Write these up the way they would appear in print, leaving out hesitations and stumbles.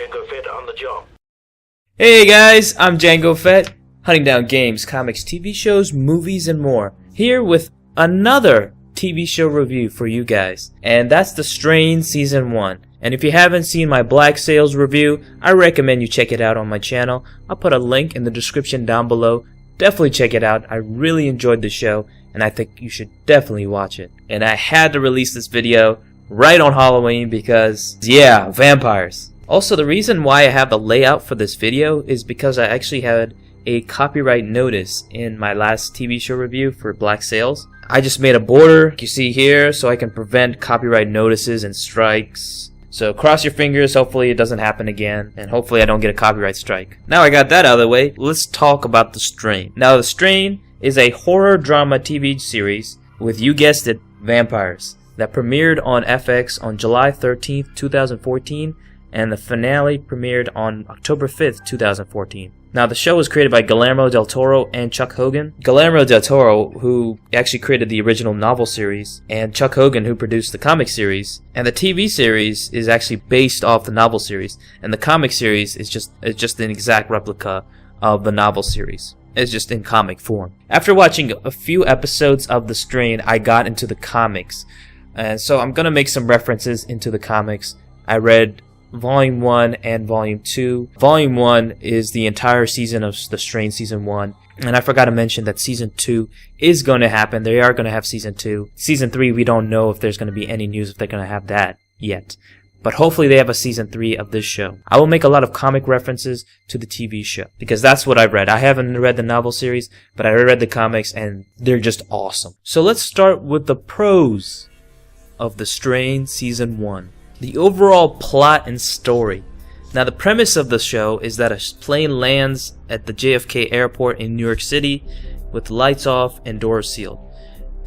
Django Fett on the job. Hey guys, I'm Django Fett, hunting down games, comics, TV shows, movies, and more. Here with another TV show review for you guys, and that's The Strain Season 1. And if you haven't seen my Black Sails review, I recommend you check it out on my channel. I'll put a link in the description down below. Definitely check it out. I really enjoyed the show, and I think you should definitely watch it. And I had to release this video right on Halloween because, yeah, vampires. Also, the reason why I have the layout for this video is because I actually had a copyright notice in my last TV show review for Black Sails. I just made a border, like you see here, so I can prevent copyright notices and strikes. So cross your fingers, hopefully it doesn't happen again, and hopefully I don't get a copyright strike. Now I got that out of the way, let's talk about The Strain. Now The Strain is a horror drama TV series with, you guessed it, vampires, that premiered on FX on July 13th, 2014, and the finale premiered on October 5th, 2014. Now, the show was created by Guillermo del Toro and Chuck Hogan. Guillermo del Toro, who actually created the original novel series, and Chuck Hogan, who produced the comic series. And the TV series is actually based off the novel series, and the comic series is just an exact replica of the novel series. It's just in comic form. After watching a few episodes of The Strain, I got into the comics, and so I'm gonna make some references into the comics. I read Volume 1 and Volume 2. Volume 1 is the entire season of The Strain Season 1. And I forgot to mention that Season 2 is going to happen. They are going to have Season 2. Season 3, we don't know if there's going to be any news if they're going to have that yet. But hopefully they have a Season 3 of this show. I will make a lot of comic references to the TV show, because that's what I've read. I haven't read the novel series, but I read the comics, and they're just awesome. So let's start with the pros of The Strain Season 1. The overall plot and story. Now, the premise of the show is that a plane lands at the JFK airport in New York City with lights off and doors sealed.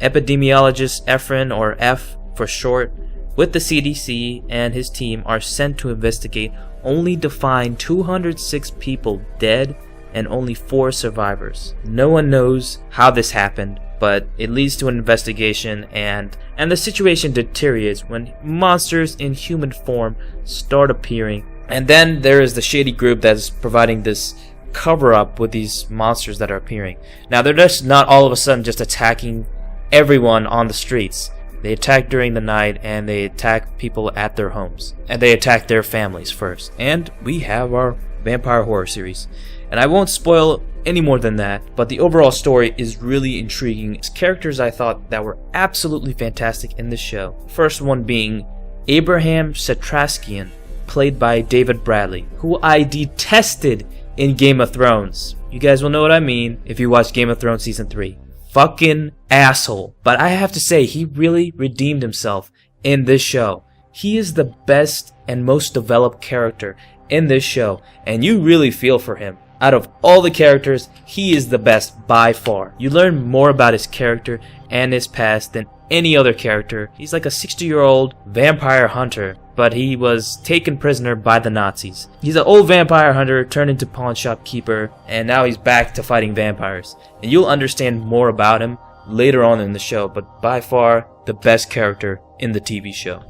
Epidemiologist Efren, or F for short, with the CDC and his team are sent to investigate, only to find 206 people dead and only 4 survivors. No one knows how this happened, but it leads to an investigation, and the situation deteriorates when monsters in human form start appearing. And then there is the shady group that is providing this cover-up with these monsters that are appearing. Now, they're just not all of a sudden just attacking everyone on the streets. They attack during the night, and they attack people at their homes. And they attack their families first. And we have our vampire horror series. And I won't spoil any more than that, but the overall story is really intriguing. It's characters I thought that were absolutely fantastic in this show. First one being Abraham Setraskian, played by David Bradley, who I detested in Game of Thrones. You guys will know what I mean if you watch Game of Thrones Season 3. Fucking asshole. But I have to say, he really redeemed himself in this show. He is the best and most developed character in this show, and you really feel for him. Out of all the characters, he is the best by far. You learn more about his character and his past than any other character. He's like a 60-year-old vampire hunter, but he was taken prisoner by the Nazis. He's an old vampire hunter turned into pawn shop keeper, and now he's back to fighting vampires. And you'll understand more about him later on in the show, but by far the best character in the TV show.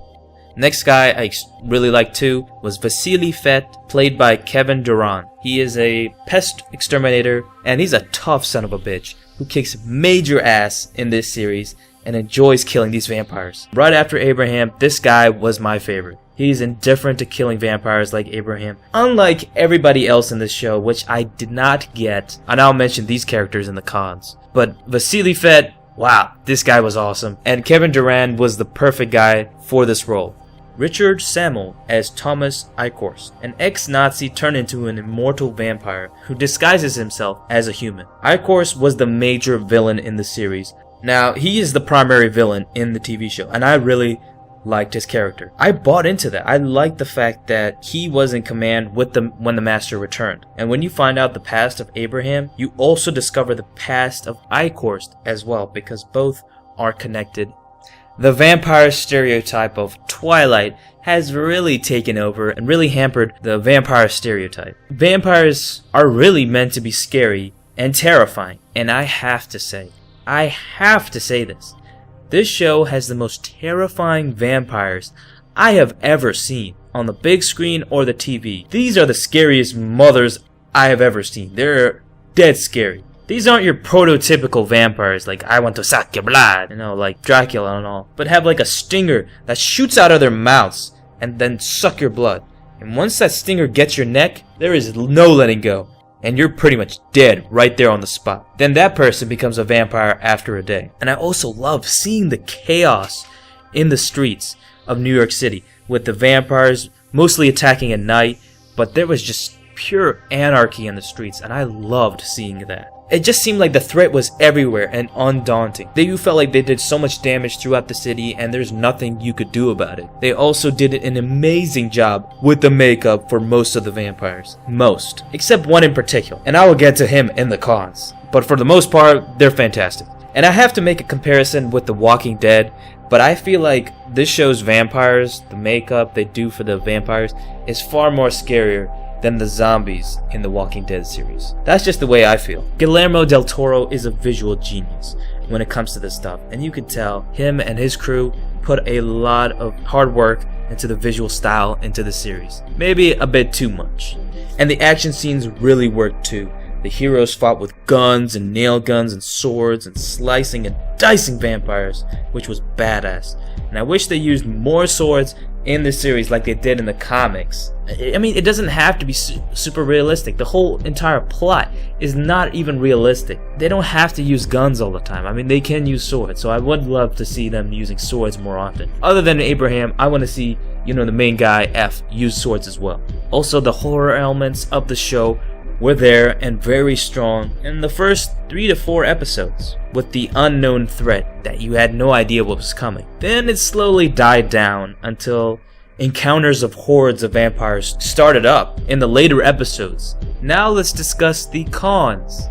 Next guy I really liked too was Vasily Fett, played by Kevin Durand. He is a pest exterminator, and he's a tough son of a bitch who kicks major ass in this series and enjoys killing these vampires. Right after Abraham, this guy was my favorite. He's indifferent to killing vampires like Abraham, unlike everybody else in this show, which I did not get. And I'll mention these characters in the cons. But Vasily Fett, wow, this guy was awesome. And Kevin Durand was the perfect guy for this role. Richard Sammel as Thomas Eichhorst, an ex-Nazi turned into an immortal vampire who disguises himself as a human. Eichhorst was the major villain in the series. Now, he is the primary villain in the TV show, and I really liked his character. I bought into that. I liked the fact that he was in command when the Master returned. And when you find out the past of Abraham, you also discover the past of Eichhorst as well, because both are connected. The vampire stereotype of Twilight has really taken over and really hampered the vampire stereotype. Vampires are really meant to be scary and terrifying, and I have to say this. This show has the most terrifying vampires I have ever seen. on the big screen or the TV. These are the scariest mothers I have ever seen. They're dead scary. These aren't your prototypical vampires like I want to suck your blood, like Dracula and all, but have like a stinger that shoots out of their mouths and then suck your blood. And once that stinger gets your neck, there is no letting go. And you're pretty much dead right there on the spot. Then that person becomes a vampire after a day. And I also love seeing the chaos in the streets of New York City with the vampires mostly attacking at night, but there was just pure anarchy in the streets, and I loved seeing that. It just seemed like the threat was everywhere and undaunting. You felt like they did so much damage throughout the city and there's nothing you could do about it. They also did an amazing job with the makeup for most of the vampires. Most. Except one in particular. And I will get to him in the cons. But for the most part, they're fantastic. And I have to make a comparison with The Walking Dead, but I feel like this show's vampires, the makeup they do for the vampires, is far more scarier than the zombies in the Walking Dead series. That's just the way I feel. Guillermo del Toro is a visual genius when it comes to this stuff, and you can tell him and his crew put a lot of hard work into the visual style into the series. Maybe a bit too much. And the action scenes really worked too. The heroes fought with guns and nail guns and swords and slicing and dicing vampires, which was badass. And I wish they used more swords in this series like they did in the comics. I mean, it doesn't have to be super realistic. The whole entire plot is not even realistic. They don't have to use guns all the time. I mean, they can use swords, so I would love to see them using swords more often. Other than Abraham, I want to see, the main guy, F, use swords as well. Also, the horror elements of the show were there and very strong in the first 3 to 4 episodes, with the unknown threat that you had no idea what was coming. Then it slowly died down until encounters of hordes of vampires started up in the later episodes. Now let's discuss the cons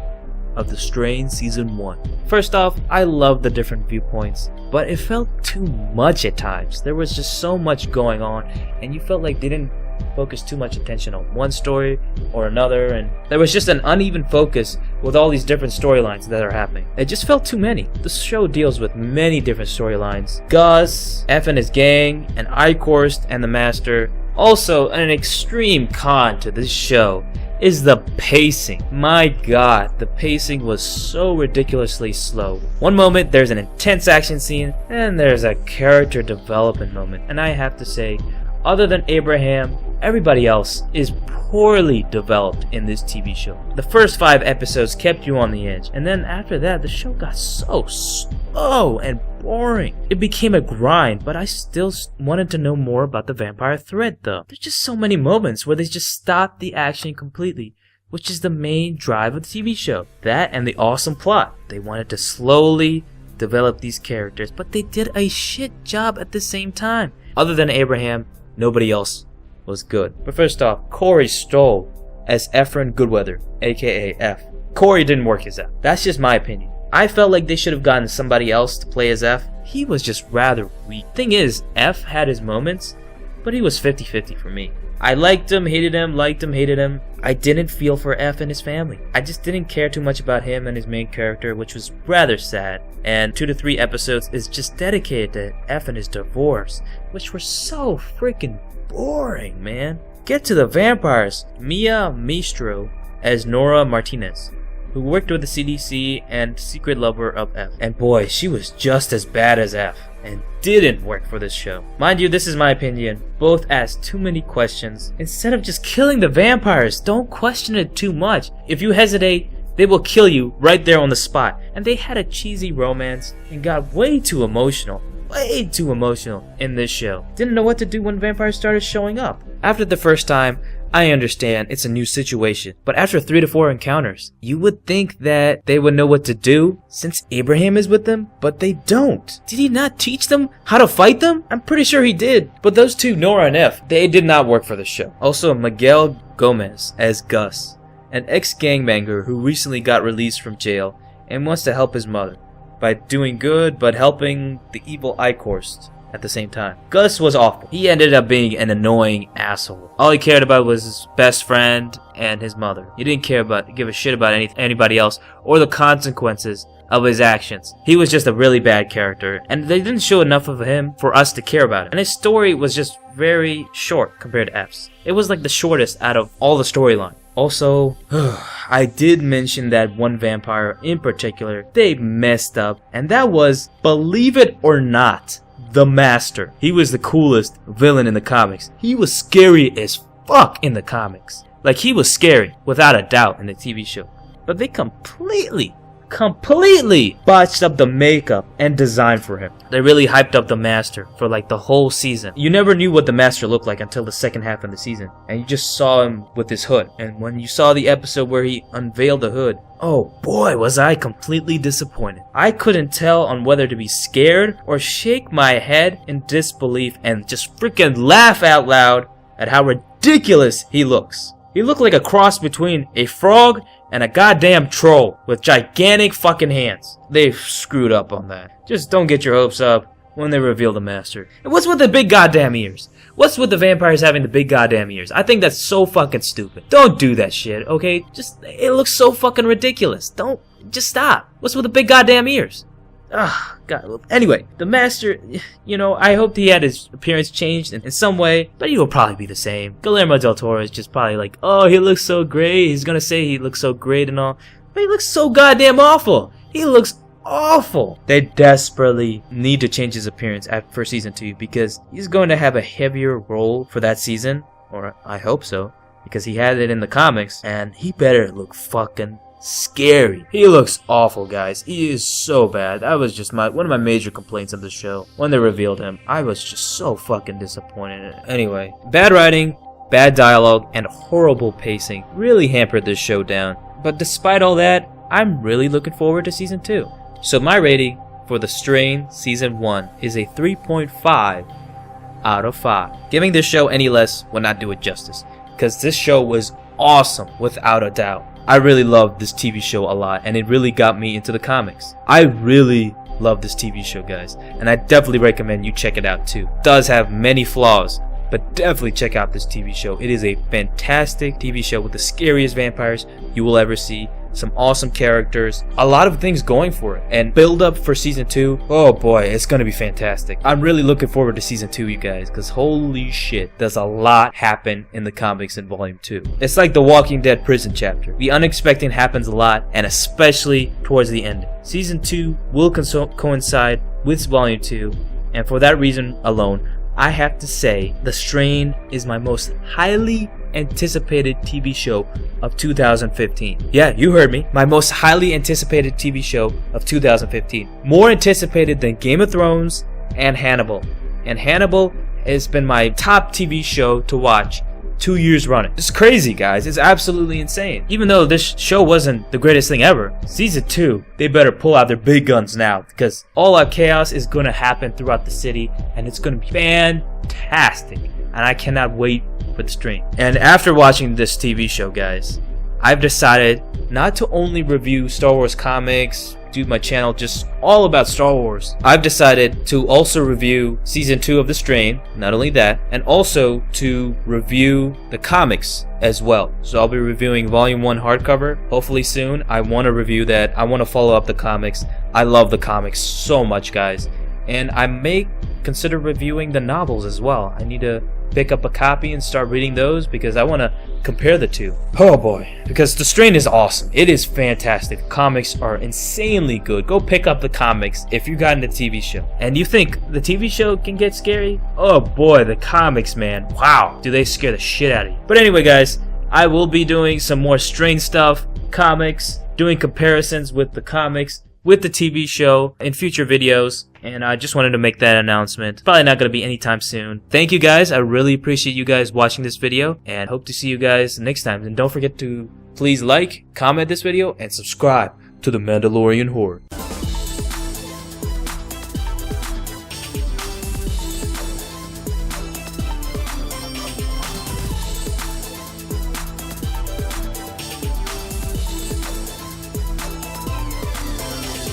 of The Strain Season 1. First off, I love the different viewpoints, but it felt too much at times. There was just so much going on, and you felt like they didn't focus too much attention on one story or another, and there was just an uneven focus with all these different storylines that are happening. It just felt too many. The show deals with many different storylines. Gus, F and his gang, and Eichhorst and the Master. Also, an extreme con to this show is the pacing. My god, the pacing was so ridiculously slow. One moment there's an intense action scene, and there's a character development moment, and I have to say, other than Abraham, everybody else is poorly developed in this TV show. The first 5 episodes kept you on the edge, and then after that, the show got so slow and boring. It became a grind, but I still wanted to know more about the vampire threat though. There's just so many moments where they just stopped the action completely, which is the main drive of the TV show. That and the awesome plot. They wanted to slowly develop these characters, but they did a shit job at the same time. Other than Abraham, nobody else was good. But first off, Corey Stoll as Efren Goodweather, aka F. Corey didn't work as F. That's just my opinion. I felt like they should have gotten somebody else to play as F. He was just rather weak. Thing is, F had his moments, but he was 50-50 for me. I liked him, hated him, liked him, hated him. I didn't feel for F and his family. I just didn't care too much about him and his main character, which was rather sad. And 2 to 3 episodes is just dedicated to F and his divorce, which were so freaking boring, man. Get to the vampires. Mia Maestro as Nora Martinez, who worked with the CDC and secret lover of F. And boy, she was just as bad as F and didn't work for this show. Mind you, this is my opinion. Both asked too many questions. Instead of just killing the vampires, don't question it too much. If you hesitate, they will kill you right there on the spot. And they had a cheesy romance and got way too emotional in this show. Didn't know what to do when vampires started showing up. After the first time, I understand it's a new situation, but after 3 to 4 encounters, you would think that they would know what to do since Abraham is with them, but they don't. Did he not teach them how to fight them? I'm pretty sure he did. But those two, Nora and F, they did not work for the show. Also, Miguel Gomez as Gus, an ex-gangbanger who recently got released from jail and wants to help his mother by doing good but helping the evil Eichhorst at the same time. Gus was awful. He ended up being an annoying asshole. All he cared about was his best friend and his mother. He didn't give a shit about anybody else or the consequences of his actions. He was just a really bad character, and they didn't show enough of him for us to care about it. And his story was just very short compared to F's. It was like the shortest out of all the storyline. Also, I did mention that one vampire in particular, they messed up, and that was, believe it or not, the Master. He was the coolest villain in the comics. He was scary as fuck in the comics. Like, he was scary, without a doubt, in the TV show. But they completely botched up the makeup and design for him. They really hyped up the Master for like the whole season. You never knew what the Master looked like until the second half of the season, and you just saw him with his hood. And when you saw the episode where he unveiled the hood, oh boy, was I completely disappointed. I couldn't tell on whether to be scared or shake my head in disbelief and just freaking laugh out loud at how ridiculous he looks. He looked like a cross between a frog and a goddamn troll with gigantic fucking hands. They screwed up on that. Just don't get your hopes up when they reveal the Master. And what's with the big goddamn ears? What's with the vampires having the big goddamn ears? I think that's so fucking stupid. Don't do that shit, okay? It looks so fucking ridiculous. Just stop. What's with the big goddamn ears? Ah, God. Anyway, the Master, I hoped he had his appearance changed in some way, but he will probably be the same. Guillermo del Toro is just probably like, oh, he looks so great. He's gonna say he looks so great and all, but he looks so goddamn awful. He looks awful. They desperately need to change his appearance for season 2 because he's going to have a heavier role for that season, or I hope so, because he had it in the comics, and he better look fucking scary. He looks awful, guys. He is so bad. That was just one of my major complaints of the show. When they revealed him, I was just so fucking disappointed. Anyway, bad writing, bad dialogue, and horrible pacing really hampered this show down. But despite all that, I'm really looking forward to season 2. So my rating for The Strain season 1 is a 3.5 out of 5. Giving this show any less would not do it justice, because this show was awesome without a doubt. I really loved this TV show a lot, and it really got me into the comics. I really love this TV show, guys, and I definitely recommend you check it out too. It does have many flaws, but definitely check out this TV show. It is a fantastic TV show with the scariest vampires you will ever see. Some awesome characters, a lot of things going for it, and build up for season 2. Oh boy, it's gonna be fantastic. I'm really looking forward to season 2, you guys, because holy shit, does a lot happen in the comics in volume 2. It's like the Walking Dead prison chapter. The unexpected happens a lot, and especially towards the end. Season 2 will coincide with volume 2, and for that reason alone, I have to say The Strain is my most highly anticipated TV show of 2015. Yeah, you heard me. My most highly anticipated TV show of 2015. More anticipated than Game of Thrones and Hannibal. And Hannibal has been my top TV show to watch 2 years running. It's crazy, guys. It's absolutely insane. Even though this show wasn't the greatest thing ever, season 2, they better pull out their big guns now, because all out chaos is going to happen throughout the city, and it's going to be fantastic. And I cannot wait for The Strain. And after watching this TV show, guys, I've decided not to only review Star Wars comics, do my channel just all about Star Wars. I've decided to also review season 2 of The Strain, not only that, and also to review the comics as well. So I'll be reviewing volume 1 hardcover hopefully soon. I want to review that. I want to follow up the comics. I love the comics so much, guys, and I may consider reviewing the novels as well. I need to pick up a copy and start reading those because I want to compare the two. Oh boy, because The Strain is awesome. It is fantastic. Comics are insanely good. Go pick up the comics if you got into the TV show. And you think the TV show can get scary? Oh boy, the comics, man. Wow, do they scare the shit out of you. But anyway, guys, I will be doing some more Strain stuff, comics, doing comparisons with the comics, with the TV show in future videos, and I just wanted to make that announcement. Probably not going to be anytime soon. Thank you guys. I really appreciate you guys watching this video, and hope to see you guys next time. And don't forget to please like, comment this video, and subscribe to the Mandalorian Horde.